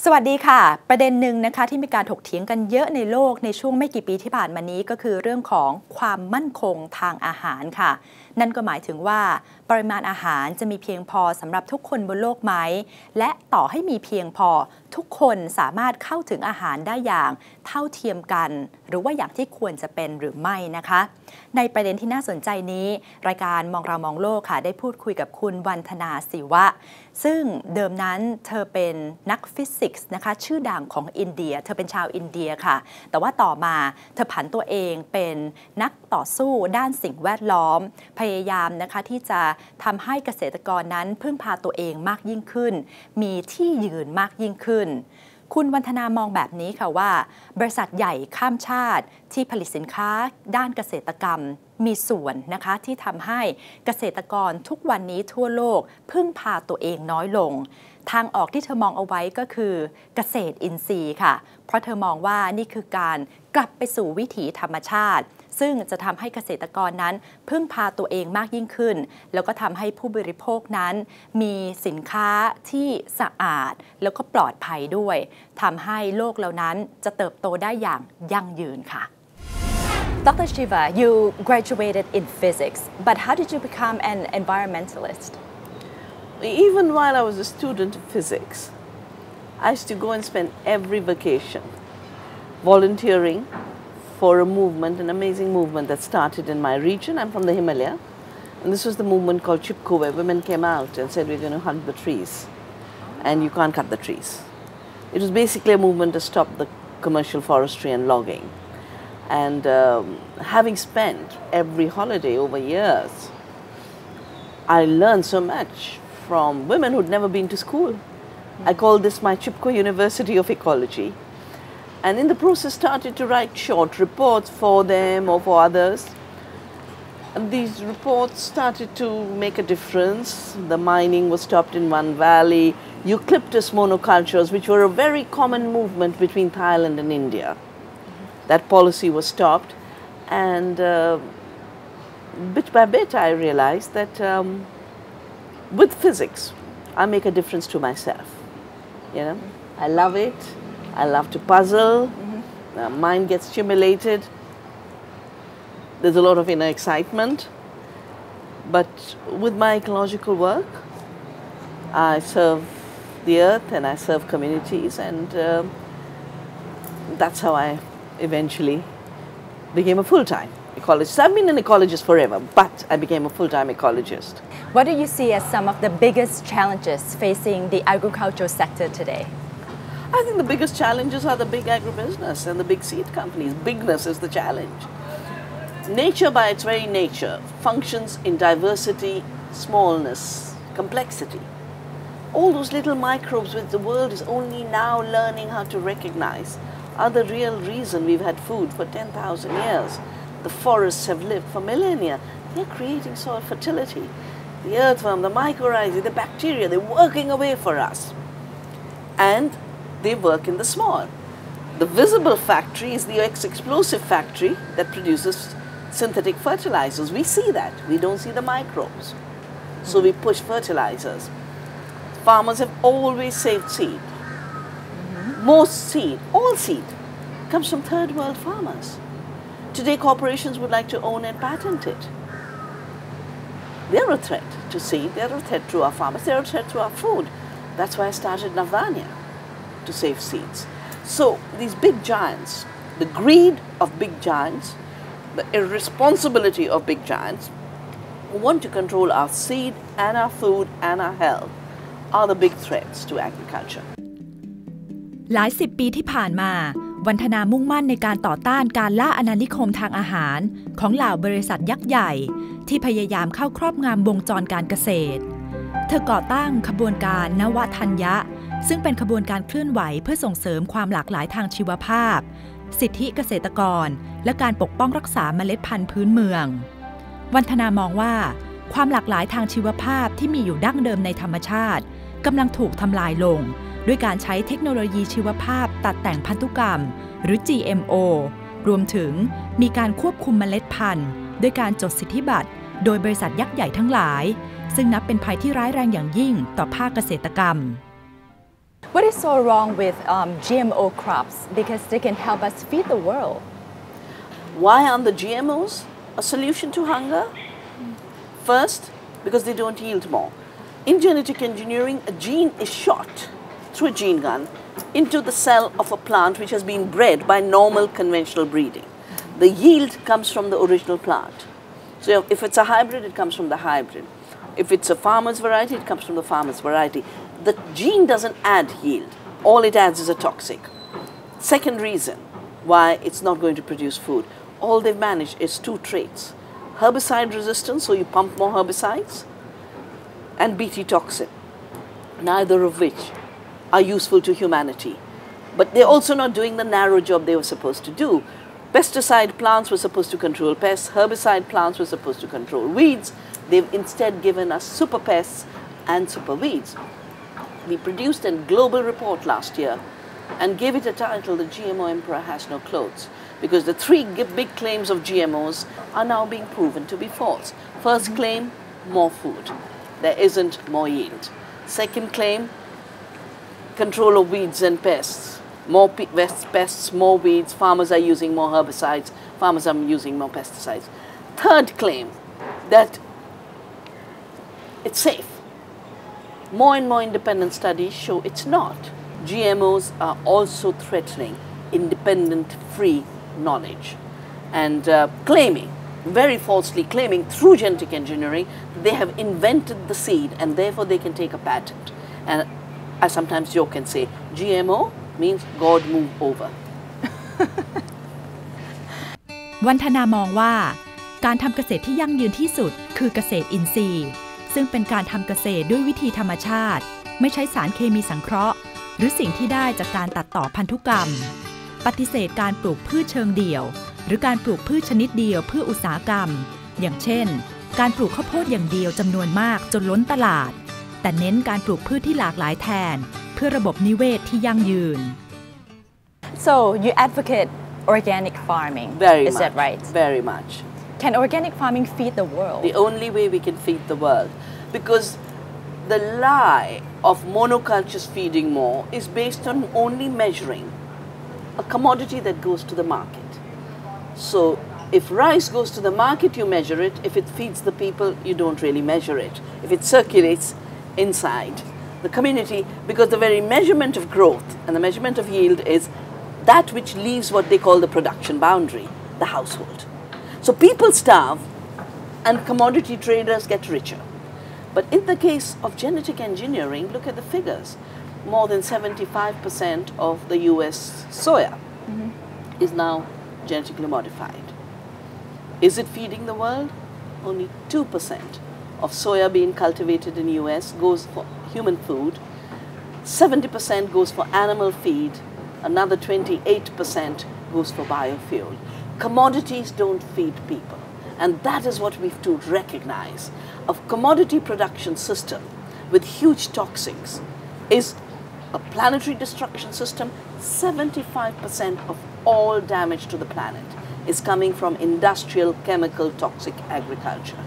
สวัสดีค่ะประเด็นหนึ่งนะคะที่มีการถกเถียงกันเยอะในโลกในช่วงไม่กี่ปีที่ผ่านมานี้ก็คือเรื่องของความมั่นคงทางอาหารค่ะนั่นก็หมายถึงว่าปริมาณอาหารจะมีเพียงพอสำหรับทุกคนบนโลกไหมและต่อให้มีเพียงพอทุกคนสามารถเข้าถึงอาหารได้อย่างเท่าเทียมกันหรือว่าอย่างที่ควรจะเป็นหรือไม่นะคะในประเด็นที่น่าสนใจนี้รายการมองเรามองโลกค่ะได้พูดคุยกับคุณวันธนาศิวะซึ่งเดิมนั้นเธอเป็นนักฟิสิกส์นะคะชื่อดังของอินเดียเธอเป็นชาวอินเดียค่ะแต่ว่าต่อมาเธอผันตัวเองเป็นนักต่อสู้ด้านสิ่งแวดล้อมพยายามนะคะที่จะทำให้เกษตรกรนั้นพึ่งพาตัวเองมากยิ่งขึ้นมีที่ยืนมากยิ่งขึ้นคุณวันธนามองแบบนี้ค่ะว่าบริษัทใหญ่ข้ามชาติที่ผลิตสินค้าด้านเกษตรกรรมมีส่วนนะคะที่ทำให้เกษตรกรทุกวันนี้ทั่วโลกพึ่งพาตัวเองน้อยลงทางออกที่เธอมองเอาไว้ก็คือเกษตรอินทรีย์ค่ะเพราะเธอมองว่านี่คือการกลับไปสู่วิถีธรรมชาติซึ่งจะทำให้เกษตรกรนั้นพึ่งพาตัวเองมากยิ่งขึ้นแล้วก็ทำให้ผู้บริโภคนั้นมีสินค้าที่สะอาดแล้วก็ปลอดภัยด้วยทำให้โลกเหล่านั้นจะเติบโตได้อย่างยั่งยืนค่ะ Dr. Shiva, you graduated in physics, but how did you become an environmentalist? Even while I was a student of physics, I used to go and spend every vacation volunteering for a movement, an amazing movement that started in my region. I'm from the Himalaya, and this was the movement called Chipko, where women came out and said, we're going to hunt the trees, and you can't cut the trees. It was basically a movement to stop the commercial forestry and logging. And having spent every holiday over years, I learned so much from women who'd never been to school. I call this my Chipko University of Ecology. And in the process started to write short reports for them or for others. And these reports started to make a difference. The mining was stopped in one valley. Eucalyptus monocultures, which were a very common movement between Thailand and India. That policy was stopped. And bit by bit I realized that with physics, I make a difference to myself. You know, I love it. I love to puzzle, mind gets stimulated, there's a lot of inner excitement, but with my ecological work, I serve the earth and I serve communities, and that's how I eventually became a full-time ecologist. I've been an ecologist forever, but I became a full-time ecologist. What do you see as some of the biggest challenges facing the agricultural sector today? I think the biggest challenges are the big agribusiness and the big seed companies. Bigness is the challenge. Nature by its very nature functions in diversity, smallness, complexity. All those little microbes which the world is only now learning how to recognize are the real reason we've had food for 10,000 years. The forests have lived for millennia. They're creating soil fertility. The earthworm, the mycorrhizae, the bacteria, they're working away for us. And they work in the small. The visible factory is the explosive factory that produces synthetic fertilizers. We see that. We don't see the microbes. So we push fertilizers. Farmers have always saved seed. Most seed, all seed, comes from third world farmers. Today corporations would like to own and patent it. They're a threat to seed. They're a threat to our farmers. They're a threat to our food. That's why I started Navanya, to save seeds. So these big giants, the greed of big giants, the irresponsibility of big giants, who want to control our seed and our food and our health, are the big threats to agriculture. หลายสิบปีที่ผ่านมาวันธนามุ่งมั่นในการต่อต้านการล่าอาณานิคมทางอาหารของเหล่าบริษัทยักษ์ใหญ่ที่พยายามเข้าครอบงำวงจรการเกษตรเธอก่อตั้งขบวนการนวทัญญะซึ่งเป็นขบวนการเคลื่อนไหวเพื่อส่งเสริมความหลากหลายทางชีวภาพสิทธิเกษตรกรและการปกป้องรักษาเมล็ดพันธุ์พื้นเมืองวันธนามองว่าความหลากหลายทางชีวภาพที่มีอยู่ดั้งเดิมในธรรมชาติกำลังถูกทำลายลงด้วยการใช้เทคโนโลยีชีวภาพตัดแต่งพันธุกรรมหรือ GMO รวมถึงมีการควบคุมเมล็ดพันธุ์ด้วยการจดสิทธิบัตรโดยบริษัทยักษ์ใหญ่ทั้งหลายซึ่งนับเป็นภัยที่ร้ายแรงอย่างยิ่งต่อภาคเกษตรกรรม What is so wrong with GMO crops? Because they can help us feed the world. Why aren't the GMOs a solution to hunger? First, because they don't yield more. In genetic engineering, a gene is shot through a gene gun into the cell of a plant which has been bred by normal conventional breeding. The yield comes from the original plant. So if it's a hybrid, it comes from the hybrid. If it's a farmer's variety, it comes from the farmer's variety. The gene doesn't add yield. All it adds is a toxic. Second reason why it's not going to produce food. All they've managed is two traits. Herbicide resistance, so you pump more herbicides, and Bt toxin, neither of which are useful to humanity. But they're also not doing the narrow job they were supposed to do. Pesticide plants were supposed to control pests, herbicide plants were supposed to control weeds. They've instead given us super pests and super weeds. We produced a global report last year and gave it a title, The GMO Emperor Has No Clothes, because the three big claims of GMOs are now being proven to be false. First claim, more food. There isn't more yield. Second claim, control of weeds and pests. More pests, more weeds, farmers are using more herbicides, farmers are using more pesticides. Third claim, that it's safe. More and more independent studies show it's not. GMOs are also threatening independent, free knowledge and claiming, very falsely claiming through genetic engineering, they have invented the seed and therefore they can take a patent. And I sometimes joke and say, GMO means God move over. วันธนามองว่าการทำเกษตรที่ยั่งยืนที่สุดคือเกษตรอินทรีย์ซึ่งเป็นการทำเกษตรด้วยวิธีธรรมชาติไม่ใช้สารเคมีสังเคราะห์หรือสิ่งที่ได้จากการตัดต่อพันธุกรรมปฏิเสธการปลูกพืชเชิงเดี่ยวหรือการปลูกพืชชนิดเดียวเพื่ออุตสาหกรรมอย่างเช่นการปลูกข้าวโพดอย่างเดียวจำนวนมากจนล้นตลาดแต่เน้นการปลูกพืชที่หลากหลายแทนเพื่อระบบนิเวศที่ยั่งยืน So you advocate organic farming is that right Very much Can organic farming feed the world The only way we can feed the world because the lie of monocultures feeding more is based on only measuring a commodity that goes to the market. So if rice goes to the market, you measure it. If it feeds the people, you don't really measure it. If it circulates inside the community, because the very measurement of growth and the measurement of yield is that which leaves what they call the production boundary, the household. So people starve and commodity traders get richer. But in the case of genetic engineering, look at the figures. More than 75% of the US soya is now genetically modified. Is it feeding the world? Only 2% of soya being cultivated in the US goes for human food. 70% goes for animal feed. Another 28% goes for biofuel. Commodities don't feed people. And that is what we have to recognize. A commodity production system with huge toxics is a planetary destruction system. 75% of all damage to the planet is coming from industrial, chemical, toxic agriculture.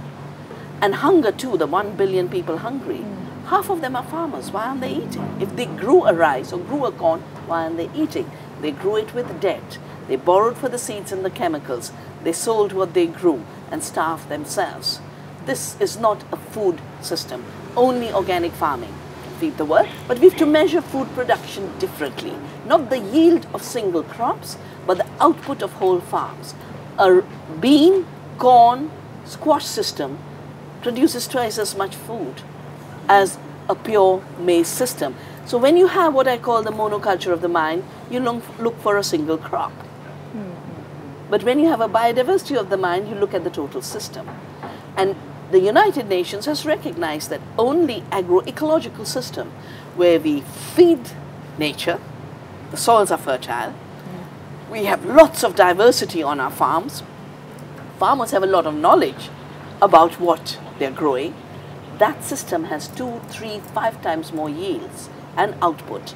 And hunger too, the 1 billion people hungry, half of them are farmers. Why aren't they eating? If they grew a rice or grew a corn, why aren't they eating? They grew it with debt. They borrowed for the seeds and the chemicals. They sold what they grew and starved themselves. This is not a food system. Only organic farming can feed the world. But we have to measure food production differently. Not the yield of single crops, but the output of whole farms. A bean, corn, squash system produces twice as much food as a pure maize system. So when you have what I call the monoculture of the mind, you look for a single crop. But when you have a biodiversity of the mind, you look at the total system. And the United Nations has recognized that only agroecological system where we feed nature, the soils are fertile, we have lots of diversity on our farms, farmers have a lot of knowledge about what they're growing, that system has 2, 3, 5 times more yields and output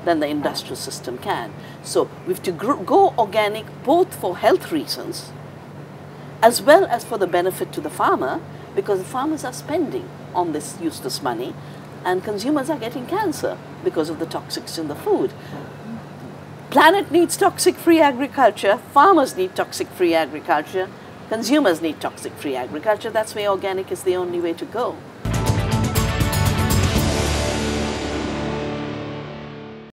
than the industrial system can. So we have to go organic both for health reasons as well as for the benefit to the farmer, because the farmers are spending on this useless money and consumers are getting cancer because of the toxics in the food. Planet needs toxic-free agriculture, farmers need toxic-free agriculture, consumers need toxic-free agriculture. That's why organic is the only way to go.